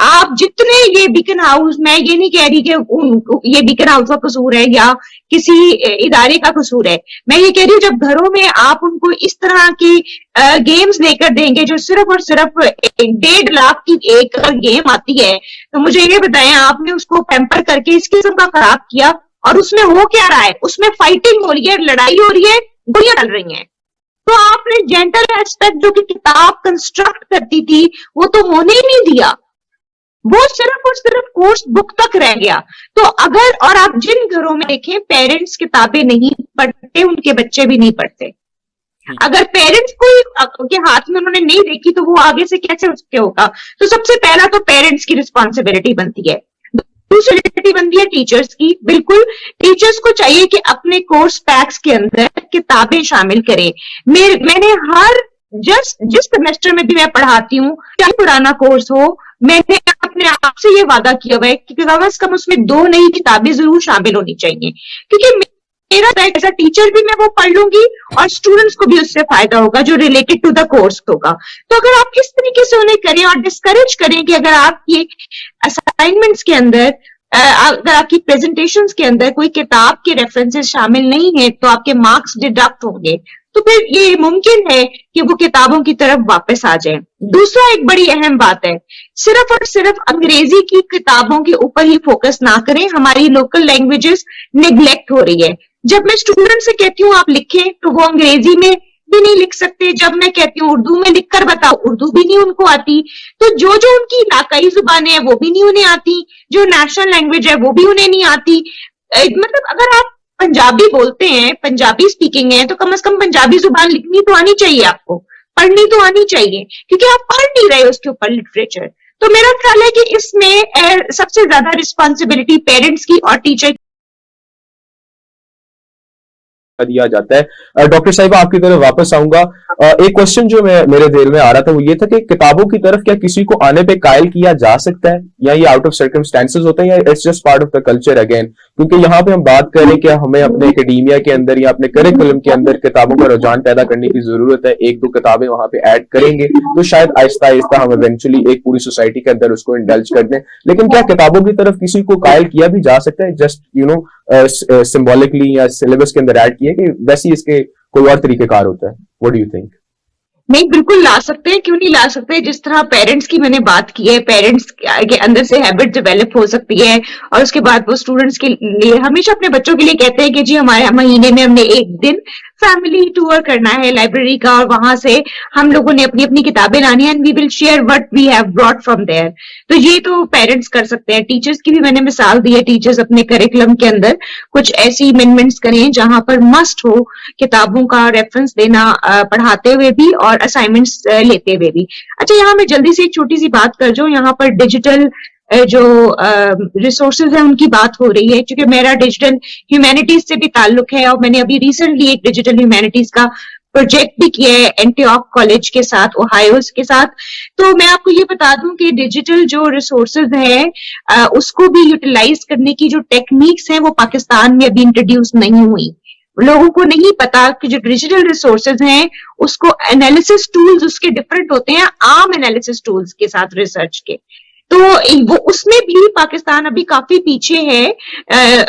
آپ جتنے یہ بیکن ہاؤس، میں یہ نہیں کہہ رہی کہ یہ بیکن ہاؤس کا قصور ہے یا کسی ادارے کا قصور ہے، میں یہ کہہ رہی ہوں جب گھروں میں آپ ان کو اس طرح کی گیمز لے کر دیں گے جو صرف اور صرف 1.5 لاکھ کی ایک گیم آتی ہے، تو مجھے یہ بتائیں آپ نے اس کو پیمپر کر کے اس قسم کا خراب کیا، اور اس میں ہو کیا رہا ہے؟ اس میں فائٹنگ ہو رہی ہے، لڑائی ہو رہی ہے، گولیاں چل رہی ہیں. تو آپ نے جینٹل ایسپیکٹ جو کہ کتاب کنسٹرکٹ کرتی تھی وہ تو ہونے ہی نہیں دیا، وہ صرف اور صرف کورس بک تک رہ گیا. تو اگر، اور آپ جن گھروں میں دیکھیں پیرنٹس کتابیں نہیں پڑھتے ان کے بچے بھی نہیں پڑھتے. اگر پیرنٹس کو کے ہاتھ میں انہوں نے نہیں دیکھی تو وہ آگے سے کیسے اس کے ہوگا؟ تو سب سے پہلا تو پیرنٹس کی رسپانسبلٹی بنتی ہے. دوسری بنتی ہے ٹیچرز کی. بالکل ٹیچرز کو چاہیے کہ اپنے کورس پیکس کے اندر کتابیں شامل کریں. میں نے جس سیمسٹر میں بھی میں پڑھاتی ہوں، چاہے پرانا کورس ہو، میں نے اپنے آپ سے یہ وعدہ کیا ہوا ہے کہ کم از کم اس میں 2 نئی کتابیں ضرور شامل ہونی چاہیے، کیونکہ میرا ایز اے ٹیچر بھی میں وہ پڑھ لوں گی اور اسٹوڈنٹس کو بھی اس سے فائدہ ہوگا جو ریلیٹڈ ٹو دا کورس ہوگا. تو اگر آپ کس طریقے سے انہیں کریں اور ڈسکریج کریں کہ اگر آپ کی اسائنمنٹس کے اندر، اگر آپ کی پریزنٹیشنز کے اندر کوئی کتاب کے ریفرنسز شامل نہیں ہیں تو آپ کے مارکس ڈیڈکٹ ہوں گے، تو پھر یہ ممکن ہے کہ وہ کتابوں کی طرف واپس آ جائیں. دوسرا ایک بڑی اہم بات ہے، صرف اور صرف انگریزی کی کتابوں کے اوپر ہی فوکس نہ کریں. ہماری لوکل لینگویجز نیگلیکٹ ہو رہی ہے. جب میں اسٹوڈنٹ سے کہتی ہوں آپ لکھیں تو وہ انگریزی میں بھی نہیں لکھ سکتے. جب میں کہتی ہوں اردو میں لکھ کر بتاؤ، اردو بھی نہیں ان کو آتی. تو جو ان کی علاقائی زبانیں ہیں وہ بھی نہیں انہیں آتی، جو نیشنل لینگویج ہے وہ بھی انہیں نہیں آتی. مطلب اگر آپ پنجابی بولتے ہیں، پنجابی اسپیکنگ ہے، تو کم از کم پنجابی زبان لکھنی تو آنی چاہیے، آپ کو پڑھنی تو آنی چاہیے، کیونکہ آپ پڑھ نہیں رہے اس کے اوپر لٹریچر. تو میرا خیال ہے کہ اس میں سب سے زیادہ رسپانسبلٹی پیرنٹس کی اور ٹیچر دیا جاتا ہے. ڈاکٹر صاحبہ آپ کی طرف واپس آؤں گا. ایک کوشچن جو میرے دل میں آ رہا تھا وہ یہ تھا کہ کتابوں کی طرف کیا کسی کو آنے پہ قائل کیا جا سکتا ہے، یا یہ آؤٹ آف سرکمسٹانسز ہوتے ہیں، یا it's just part of the culture again? کیونکہ یہاں پہ ہم بات کریں کہ ہمیں اپنے اکیڈیمیا کے اندر یا اپنے کریکولم کے اندر کتابوں کا رجحان پیدا کرنے کی ضرورت ہے. 1-2 کتابیں وہاں پہ ایڈ کریں گے تو شاید آہستہ آہستہ ہم ایونچولی ایک پوری سوسائٹی کے اندر اس کو انڈلج کر دیں. لیکن کیا کتابوں کی طرف کسی کو قائل کیا بھی جا سکتا ہے، جسٹ سمبولکلی یا سلیبس کے اندر ایڈ کیا کہ ویسے اس کے کوئی اور طریقہ کار ہوتا ہے؟ What do you think? نہیں، بالکل لا سکتے ہیں، کیوں نہیں لا سکتے؟ جس طرح پیرنٹس کی میں نے بات کی ہے، پیرنٹس کے اندر سے ہیبٹ ڈیولپ ہو سکتی ہے اور اس کے بعد وہ اسٹوڈنٹس کے لیے ہمیشہ اپنے بچوں کے لیے کہتے ہیں کہ جی ہمارے مہینے میں ہم نے ایک دن فیملی ٹور کرنا ہے لائبریری کا، اور وہاں سے ہم لوگوں نے اپنی اپنی کتابیں لانی ہیں، and we will share what we have brought from there. تو یہ تو پیرنٹس کر سکتے ہیں. ٹیچرس کی بھی میں نے مثال دی ہے، ٹیچرس اپنے کریکولم کے اندر کچھ ایسی امینڈمنٹس کریں جہاں پر مسٹ ہو کتابوں کا ریفرنس دینا، پڑھاتے ہوئے بھی اور اسائنمنٹس لیتے ہوئے بھی. اچھا، یہاں میں جلدی سے ایک چھوٹی سی بات کر جاؤں. یہاں پر ڈیجیٹل جو ریسورسز ہیں ان کی بات ہو رہی ہے، کیونکہ میرا ڈیجیٹل ہیومینٹیز سے بھی تعلق ہے اور میں نے ابھی ریسنٹلی ایک ڈیجیٹل ہیومینٹیز کا پروجیکٹ بھی کیا ہے اینٹیوک کالج کے ساتھ، اوہایوز کے ساتھ. تو میں آپ کو یہ بتا دوں کہ ڈیجیٹل جو ریسورسز ہیں اس کو بھی یوٹیلائز کرنے کی جو ٹیکنیکس ہیں وہ پاکستان میں ابھی انٹروڈیوس نہیں ہوئی. لوگوں کو نہیں پتا کہ جو ڈیجیٹل ریسورسز ہیں اس کو انالیسس ٹولز اس کے ڈفرنٹ ہوتے ہیں عام انالیسس ٹولز کے ساتھ ریسرچ کے. تو وہ اس میں بھی پاکستان ابھی کافی پیچھے ہے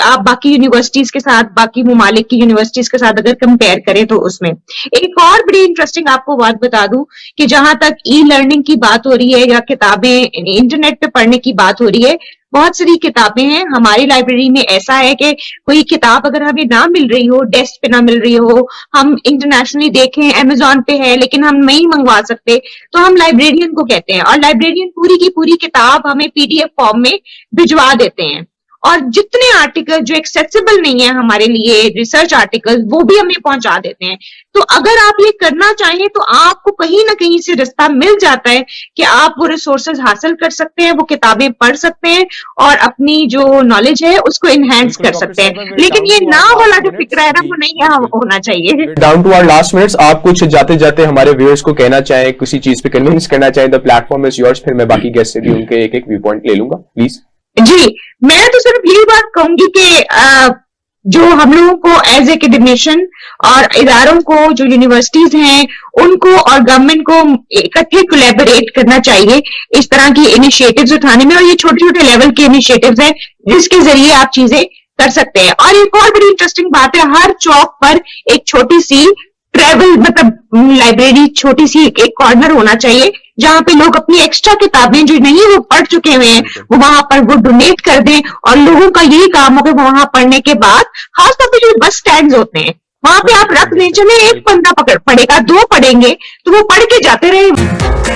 آپ باقی یونیورسٹیز کے ساتھ، باقی ممالک کی یونیورسٹیز کے ساتھ اگر کمپیئر کریں تو. اس میں ایک اور بڑی انٹرسٹنگ آپ کو بات بتا دوں کہ جہاں تک ای لرننگ کی بات ہو رہی ہے یا کتابیں انٹرنیٹ پہ پڑھنے کی بات ہو رہی ہے، بہت ساری کتابیں ہیں ہماری لائبریری میں. ایسا ہے کہ کوئی کتاب اگر ہمیں نہ مل رہی ہو، ڈیسک پہ نہ مل رہی ہو، ہم انٹرنیشنلی دیکھیں امیزون پہ ہے لیکن ہم نہیں منگوا سکتے، تو ہم لائبریرین کو کہتے ہیں اور لائبریرین پوری کی پوری کتاب ہمیں PDF فارم میں بھجوا دیتے ہیں. اور جتنے آرٹیکل جو ایکسیسیبل نہیں ہے ہمارے لیے، ریسرچ آرٹیکل، وہ بھی ہمیں پہنچا دیتے ہیں. تو اگر آپ یہ کرنا چاہیں تو آپ کو کہیں نہ کہیں سے رستہ مل جاتا ہے کہ آپ وہ ریسورسز حاصل کر سکتے ہیں، وہ کتابیں پڑھ سکتے ہیں اور اپنی جو نالج ہے اس کو انہینس کر سکتے ہیں. لیکن یہ نہ والا جو فکر ہے نا وہ نہیں ہونا چاہیے. Down to our last minutes, آپ کچھ جاتے جاتے ہمارے ویورز کو کہنا چاہیں، کسی چیز پہ کنوینس کرنا چاہیں، the plate form is yours. پھر میں باقی گیسٹ سے بھی ان کے ایک ویو پوائنٹ لے لوں گا، پلیز. جی، میں تو صرف یہی بات کہوں گی کہ جو ہم لوگوں کو ایز ایکڈمیشن اور اداروں کو جو یونیورسٹیز ہیں ان کو اور گورنمنٹ کو اکٹھے کولیبوریٹ کرنا چاہیے اس طرح کی انیشیٹوز اٹھانے میں, اور یہ چھوٹے چھوٹے لیول کے انیشیٹوز ہیں جس کے ذریعے آپ چیزیں کر سکتے ہیں. اور ایک اور بڑی انٹرسٹنگ بات ہے, ہر چوک پر ایک چھوٹی سی ٹریول مطلب لائبریری, چھوٹی سی ایک کارنر ہونا چاہیے جہاں پہ لوگ اپنی ایکسٹرا کتابیں جو نہیں وہ پڑھ چکے ہوئے ہیں وہ وہاں پر وہ ڈونیٹ کر دیں, اور لوگوں کا یہی کام ہو کہ وہاں پڑھنے کے بعد خاص طور پہ جو بس سٹینڈز ہوتے ہیں وہاں پہ آپ رکھ دیں, چلے ایک بندہ پڑھے گا, دو پڑھیں گے تو وہ پڑھ کے جاتے رہے.